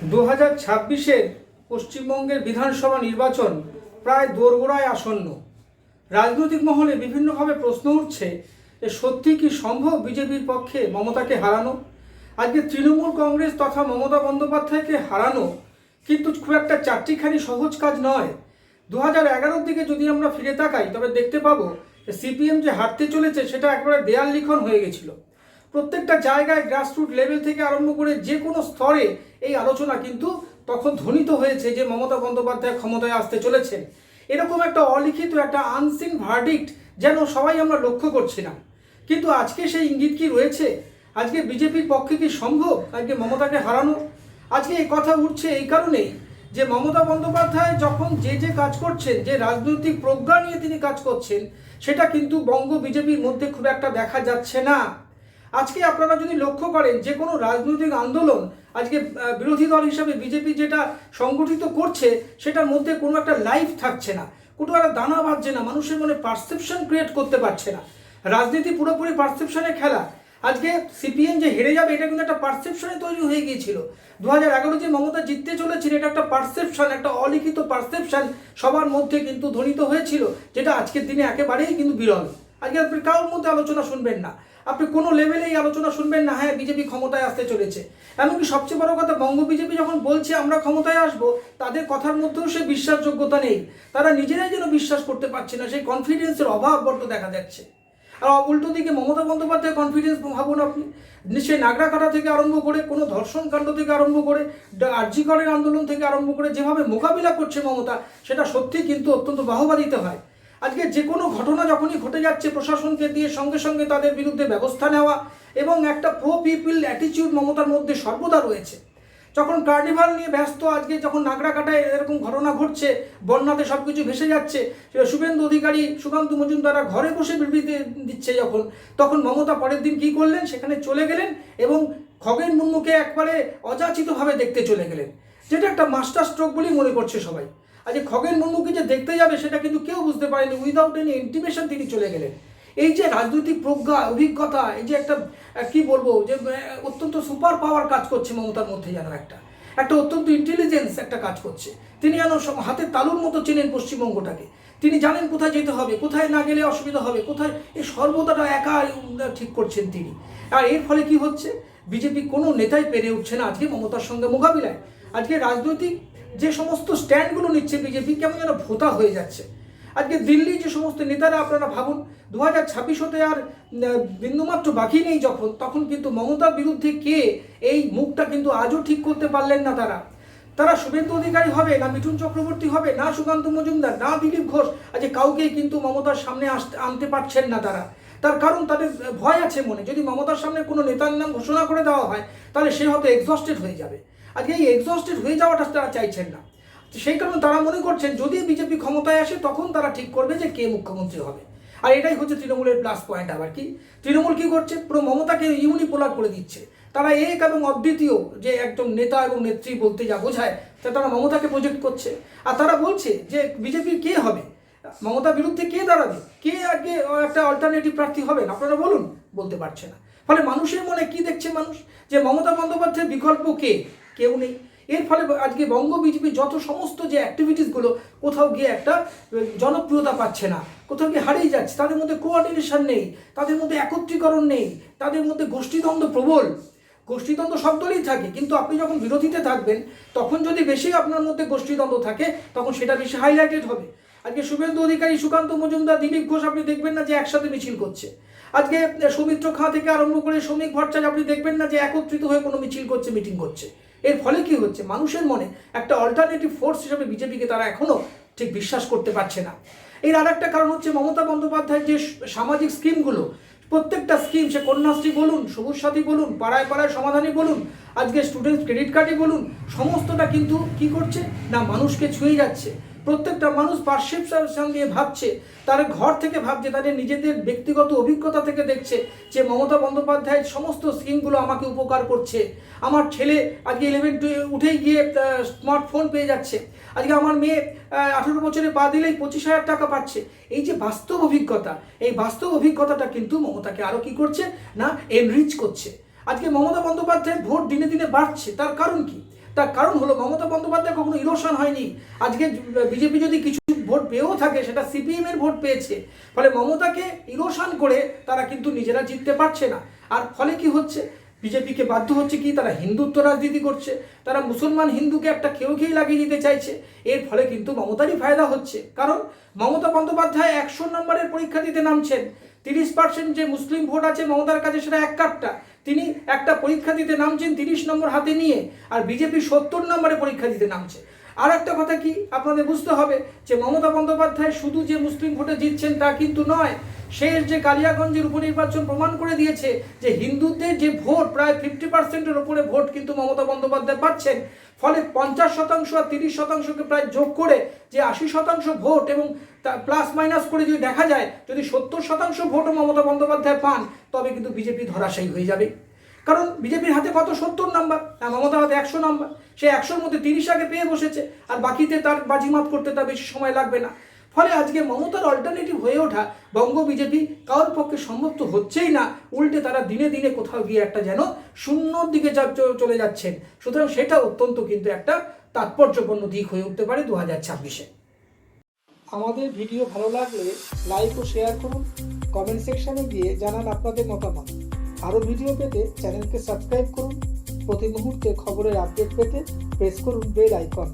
2026-এর পশ্চিমবঙ্গের বিধানসভা নির্বাচন প্রায় দোরগোড়ায় আসন্ন। রাজনৈতিক মহলে বিভিন্নভাবে প্রশ্ন উঠছে যে সত্যি কি সম্ভব বিজেপির পক্ষে মমতাকে হারানো। আজকে তৃণমূল কংগ্রেস তথা মমতা বন্দ্যোপাধ্যায়কে হারানো কিন্তু খুব একটা চারটিখানি সহজ কাজ নয়। 2011-র দিকে যদি আমরা ফিরে তাকাই তবে দেখতে পাবো যে সিপিএম যে হারতে চলেছে সেটা একবারে দেয়াল লিখন হয়ে গেছিল। প্রত্যেকটা জায়গায় গ্রাসরুট লেভেল থেকে আরম্ভ করে যে কোনো স্তরে এই আলোচনা কিন্তু তখন ধ্বনিত হয়েছে যে মমতা বন্দ্যোপাধ্যায় ক্ষমতায় আসতে চলেছেন। এরকম একটা অলিখিত একটা আনসিন ভার্ডিক্ট যেন সবাই আমরা লক্ষ্য করছিলাম। কিন্তু আজকে সেই ইঙ্গিত কি রয়েছে? আজকে বিজেপির পক্ষে কি সম্ভব আজকে মমতাকে হারানো? আজকে এই কথা উঠছে এই কারণেই যে মমতা বন্দ্যোপাধ্যায় যখন যে কাজ করছেন, যে রাজনৈতিক প্রজ্ঞা নিয়ে তিনি কাজ করছেন, সেটা কিন্তু বঙ্গ বিজেপির মধ্যে খুব একটা দেখা যাচ্ছে না। আজকে আপনারা যদি লক্ষ্য করেন যে কোনো রাজনৈতিক আন্দোলন আজকে বিরোধী দল হিসাবে বিজেপি যেটা সংগঠিত করছে সেটার মধ্যে কোনো একটা লাইফ থাকছে না, কোনো একটা দানা বাঁধছে না, মানুষের মনে পারসেপশন ক্রিয়েট করতে পারছে না। রাজনীতি পুরোপুরি পারসেপশনের খেলা। আজকে সিপিএম যে হেরে যাবে এটা কিন্তু একটা পারসেপশনে তৈরি হয়ে গিয়েছিল। 2011 যে মমতা জিততে চলেছিল এটা একটা পারসেপশন, একটা অলিখিত পারসেপশন সবার মধ্যে কিন্তু ধ্বনিত হয়েছিল, যেটা আজকের দিনে একেবারেই কিন্তু বিরল। আজকে আপনি কারোর মধ্যে আলোচনা শুনবেন না, আপনি কোনো লেভেলেই আলোচনা শুনবেন না হ্যাঁ বিজেপি ক্ষমতায় আসতে চলেছে। এমনকি সবচেয়ে বড় কথা, বঙ্গ বিজেপি যখন বলছে আমরা ক্ষমতায় আসব, তাদের কথার মধ্যেও সে বিশ্বাসযোগ্যতা নেই। তারা নিজেরাই যেন বিশ্বাস করতে পারছে না, সেই কনফিডেন্সের অভাব বড্ড দেখা যাচ্ছে। আর উল্টো দিকে মমতা বন্দ্যোপাধ্যায় কনফিডেন্স ভাবুন আপনি, সেই নাগরাকাটা থেকে আরম্ভ করে কোনো ধর্ষণ কাণ্ড থেকে আরম্ভ করে আরজি করের আন্দোলন থেকে আরম্ভ করে যেভাবে মোকাবিলা করছে মমতা, সেটা সত্যি কিন্তু অত্যন্ত বাহবা দিতে হয়। আজকে যে কোনো ঘটনা যখনই ঘটে যাচ্ছে প্রশাসনকে দিয়ে সঙ্গে সঙ্গে তাদের বিরুদ্ধে ব্যবস্থা নেওয়া এবং একটা প্রো পিপল অ্যাটিটিউড মমতার মধ্যে সর্বদা রয়েছে। যখন কার্নিভাল নিয়ে ব্যস্ত, আজকে যখন নাগরাকাটায় এরকম ঘটনা ঘটছে, বন্যাতে সব কিছু ভেসে যাচ্ছে, শুভেন্দু অধিকারী সুকান্ত মজুমদাররা ঘরে বসে বিবৃতি দিচ্ছে তখন মমতা পরের দিন কী করলেন, সেখানে চলে গেলেন এবং খগেন মুর্মুকে একবারে অযাচিতভাবে দেখতে চলে গেলেন, যেটা একটা মাস্টার স্ট্রোক বলেই মনে করছে সবাই। আজকে খগেন মুর্মুকে যে দেখতে যাবে সেটা কিন্তু কেউ বুঝতে পারেনি, উইদাউট এনি ইন্টিমেশন তিনি চলে গেলেন। এই যে রাজনৈতিক প্রজ্ঞা, অভিজ্ঞতা, এই যে একটা কি বলবো যে অত্যন্ত সুপার পাওয়ার কাজ করছে মমতার মধ্যে, যেন একটা অত্যন্ত ইন্টেলিজেন্স একটা কাজ করছে। তিনি যেন হাতের তালুর মতো চেনেন পশ্চিমবঙ্গটাকে। তিনি জানেন কোথায় যেতে হবে, কোথায় না গেলে অসুবিধা হবে, কোথায় এই সর্বদাটা একা ঠিক করছেন তিনি। আর এর ফলে কি হচ্ছে, বিজেপি কোনো নেতাই পেরে উঠছে না আজকে মমতার সঙ্গে মোকাবিলায়। আজকে রাজনৈতিক যে সমস্ত স্ট্যান্ডগুলো নিচ্ছে বিজেপি কেমন যেন ভোতা হয়ে যাচ্ছে। আজকে দিল্লি যে সমস্ত নেতারা, আপনারা ভাবুন 2026 হতে আর বিন্দুমাত্র বাকি নেই যখন, তখন কিন্তু মমতার বিরুদ্ধে কে এই মুখটা কিন্তু আজও ঠিক করতে পারলেন না তারা শুভেন্দু অধিকারী হবে না মিঠুন চক্রবর্তী হবে না সুকান্ত মজুমদার না দিলীপ ঘোষ, আজকে কাউকেই কিন্তু মমতার সামনে আনতে পারছেন না তার কারণ তাদের ভয় আছে মনে, যদি মমতার সামনে কোনো নেতার নাম ঘোষণা করে দেওয়া হয় তাহলে সে হয়তো এক্সস্টেড হয়ে যাবে। আজকে এই এক্সস্টেড হয়ে যাওয়াটা তারা চাইছেন না। সেই কারণে তারা মনে করছেন যদি বিজেপি ক্ষমতায় আসে তখন তারা ঠিক করবে যে কে মুখ্যমন্ত্রী হবে। আর এটাই হচ্ছে তৃণমূলের প্লাস পয়েন্ট। আবার কি তৃণমূল কি করছে, পুরো মমতাকে ইউনিপোলার করে দিচ্ছে। তারা এক এবং অদ্বিতীয় যে একদম নেতা এবং নেত্রী বলতে যা বোঝায় তারা মমতাকে প্রজেক্ট করছে। আর তারা বলছে যে বিজেপির কে হবে, মমতার বিরুদ্ধে কে দাঁড়াবে, কে আগে একটা অল্টারনেটিভ প্রার্থী হবেন আপনারা বলুন, বলতে পারছে না। ফলে মানুষের মনে কি দেখছে মানুষ, যে মমতা বন্দ্যোপাধ্যায়ের বিকল্প কেউ নেই। এর ফলে আজকে বঙ্গ বিজেপি যত সমস্ত যে অ্যাক্টিভিটিসগুলো কোথাও গিয়ে একটা জনপ্রিয়তা পাচ্ছে না, কোথাও গিয়ে হারিয়ে যাচ্ছে। তাদের মধ্যে কোঅর্ডিনেশন নেই, তাদের মধ্যে একত্রীকরণ নেই, তাদের মধ্যে গোষ্ঠীদ্বন্দ্ব প্রবল। গোষ্ঠীদ্বন্দ্ব সব দলই থাকে, কিন্তু আপনি যখন বিরোধীতে থাকবেন তখন যদি বেশি আপনার মধ্যে গোষ্ঠীদ্বন্দ্ব থাকে তখন সেটা বেশি হাইলাইটেড হবে। আজকে শুভেন্দু অধিকারী সুকান্ত মজুমদার দিলীপ ঘোষ আপনি দেখবেন না যে একসাথে মিছিল করছে। আজকে সৌমিত্র খাঁ থেকে আরম্ভ করে শ্রমিক ভট্টাচার্য আপনি দেখবেন না যে একত্রিত হয়ে কোনো মিছিল করছে, মিটিং করছে। এর ফলে কি হচ্ছে, মানুষের মনে একটা অল্টারনেটিভ ফোর্স হিসেবে বিজেপিকে তারা এখনও ঠিক বিশ্বাস করতে পারছে না। এর আর একটা কারণ হচ্ছে মমতা বন্দ্যোপাধ্যায়ের যে সামাজিক স্কিমগুলো, প্রত্যেকটা স্কিম, সে কন্যাশ্রী বলুন, সবুজ সাথী বলুন, পাড়ায় পাড়ায় সমাধানী বলুন, আজকে স্টুডেন্ট ক্রেডিট কার্ডই বলুন, সমস্তটা কিন্তু কি করছে না মানুষকে ছুঁয়ে যাচ্ছে। প্রত্যেকটা মানুষ পারসেপশন দিয়ে ভাবছে, তার ঘর থেকে ভাবছে, তাদের নিজেদের ব্যক্তিগত অভিজ্ঞতা থেকে দেখছে যে মমতা বন্দ্যোপাধ্যায়ের সমস্ত স্কিমগুলো আমাকে উপকার করছে। আমার ছেলে আজকে 11 উঠেই গিয়ে স্মার্টফোন পেয়ে যাচ্ছে, আজকে আমার মেয়ে 18 বছরে পা দিলেই 25,000 টাকা পাচ্ছে। এই যে বাস্তব অভিজ্ঞতা, এই বাস্তব অভিজ্ঞতাটা কিন্তু মমতাকে আরও কি করছে না এনরিচ করছে। আজকে মমতা বন্দ্যোপাধ্যায়ের ভোট দিনে দিনে বাড়ছে, তার কারণ কি, তার কারণ হলো মমতা বন্দ্যোপাধ্যায় কখনো ইরোশন হয়নি। আজকে বিজেপি যদি কিছু ভোট পেয়েও থাকে সেটা সিপিএম এর ভোট পেয়েছে, ফলে মমতাকে ইরোশন করে তারা কিন্তু নিজেরা জিততে পারছে না। আর ফলে কি হচ্ছে, বিজেপিকে বাধ্য হচ্ছে কি, তারা হিন্দুত্ব রাজনীতি করছে, তারা মুসলমান হিন্দুকে একটা খেয়ে লাগিয়ে দিতে চাইছে। এর ফলে কিন্তু মমতারই ফায়দা হচ্ছে, কারণ মমতা বন্দ্যোপাধ্যায় 100 নম্বরের পরীক্ষা দিতে নামছেন। 30% যে মুসলিম ভোট আছে মমতার কাছে সেটা এক কাট্টা। তিনি একটা পরীক্ষা দিতে নামছেন 30 নম্বর হাতে নিয়ে, আর বিজেপি 70 নম্বরে পরীক্ষা দিতে নামছে। আর একটা কথা কি আপনাদের বুঝতে হবে যে মমতা বন্দ্যোপাধ্যায় শুধু যে মুসলিম ভোটে জিতছেন তা কিন্তু নয়। শেষ যে কালিয়াগঞ্জের উপনির্বাচন প্রমাণ করে দিয়েছে যে হিন্দুদের যে ভোট প্রায় 50%-এর উপরে ভোট কিন্তু মমতা বন্দ্যোপাধ্যায় পাচ্ছেন। ফলে 50% আর 30%কে প্রায় যোগ করে যে 80% ভোট এবং প্লাস মাইনাস করে যদি দেখা যায়, যদি 70% ভোটও মমতা বন্দ্যোপাধ্যায় পান, তবে কিন্তু বিজেপি ধরাশায়ী হয়ে যাবে। কারণ বিজেপির হাতে কত 70 নাম্বার, মমতার হাতে 100 নাম্বার। সে 100-র মধ্যে 30 আগে পেয়ে বসেছে, আর বাকিতে তার বাজিমাত করতে তার বেশি সময় লাগবে না। ফলে আজকে মমতার অল্টারনেটিভ হয়ে ওঠা বঙ্গ বিজেপি কারোর পক্ষে সম্ভব তো হচ্ছেই না, উল্টে তারা দিনে দিনে কোথাও গিয়ে একটা যেন শূন্যর দিকে চলে যাচ্ছেন। সুতরাং সেটা অত্যন্ত কিন্তু একটা তাৎপর্যপূর্ণ দিক হয়ে উঠতে পারে 2026-এ। আমাদের ভিডিও ভালো লাগলে লাইক ও শেয়ার করুন, কমেন্ট সেকশনে গিয়ে জানান আপনাদের মতামত। আরও ভিডিও পেতে চ্যানেলকে সাবস্ক্রাইব করুন। প্রতি মুহূর্তে খবরের আপডেট পেতে প্রেস করুন বেল আইকন।